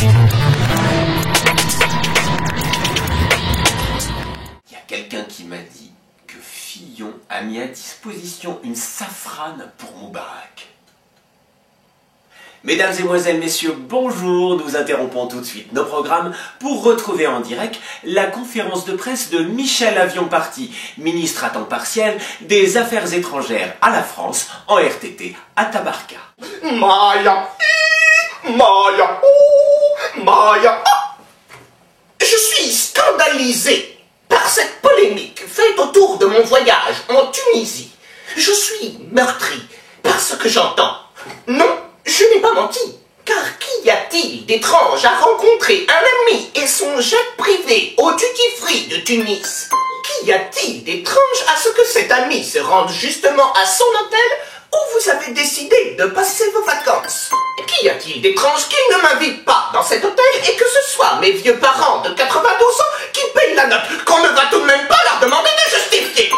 Il y a quelqu'un qui m'a dit que Fillon a mis à disposition une safrane pour Moubarak. Mesdames et mesdemoiselles, messieurs, bonjour. Nous interrompons tout de suite nos programmes pour retrouver en direct la conférence de presse de Michel Avion-Party, ministre à temps partiel des Affaires étrangères à la France, en RTT à Tabarka. Maya, Maya. Je suis scandalisé par cette polémique faite autour de mon voyage en Tunisie. Je suis meurtri par ce que j'entends. Non, je n'ai pas menti, car qu'y a-t-il d'étrange à rencontrer un ami et son jet privé au duty-free de Tunis? Qu'y a-t-il d'étrange à ce que cet ami se rende justement à son hôtel où vous avez décidé de passer vos vacances? Qu'y a-t-il d'étrange qu'il ne m'invite pas dans cet hôtel et que ce soit mes vieux parents de 92 ans qui payent la note, qu'on ne va tout de même pas leur demander de justifier?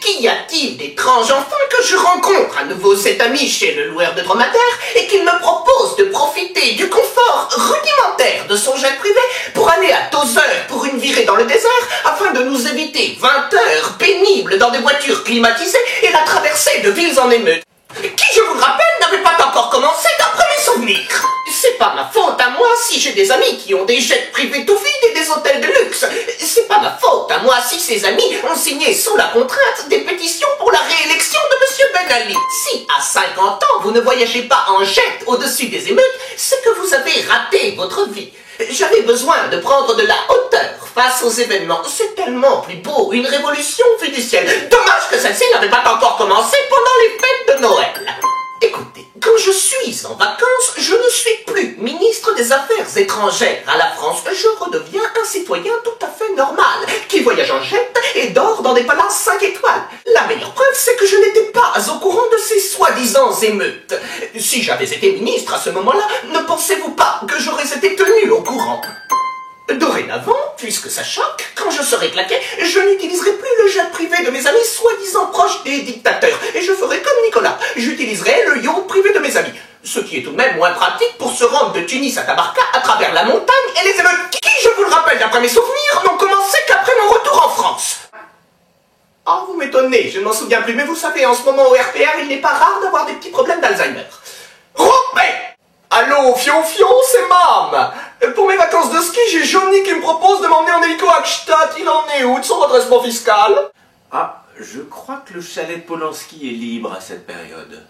Qu'y a-t-il d'étrange enfin que je rencontre à nouveau cet ami chez le loueur de dromadaire et qu'il me propose de profiter du confort rudimentaire de son jet privé pour aller à Tozeur pour une virée dans le désert afin de nous éviter 20 heures pénibles dans des voitures climatisées et la traversée de villes en émeute, qui, je vous le rappelle, n'avait pas encore commencé d'après mes souvenirs. C'est pas ma faute à moi si j'ai des amis qui ont des jets privés tout vides et des hôtels de luxe. C'est pas ma faute à moi si ces amis ont signé sous la contrainte des pétitions pour la réélection de Monsieur Ben Ali. Si à 50 ans vous ne voyagez pas en jet au-dessus des émeutes, c'est que vous avez raté votre vie. J'avais besoin de prendre de la hauteur face aux événements. C'est tellement plus beau, une révolution vue du ciel. Dommage que celle-ci n'avait pas encore commencé pendant les fêtes de Noël. Écoutez, quand je suis en vacances, je ne suis plus ministre des Affaires étrangères à la France. Je redeviens un citoyen tout à fait normal, qui voyage en jet et dort dans des palaces 5 étoiles. La meilleure preuve, c'est que je n'étais pas au courant de ces soi-disant émeutes. Si j'avais été ministre à ce moment-là, ne pensez-vous pas que j'aurais été tenu au courant? Dorénavant, puisque ça choque, quand je serai claqué, je n'utiliserai plus le jet privé de mes amis soi-disant proches des dictateurs, et je ferai comme Nicolas, j'utiliserai le yacht privé de mes amis, ce qui est tout de même moins pratique pour se rendre de Tunis à Tabarka à travers la montagne et les émeutes, qui, je vous le rappelle d'après mes souvenirs, n'ont commencé qu'après mon retour en France. Oh, vous m'étonnez, je ne m'en souviens plus, mais vous savez, en ce moment au RPR, il n'est pas rare d'avoir des petits problèmes d'Alzheimer. Rompez! Allô, Fion, c'est Mam. Pour mes vacances de ski, j'ai Johnny qui me propose de m'emmener en hélico à Gstaad. Il en est où de son redressement fiscal? Ah, je crois que le chalet de Polanski est libre à cette période.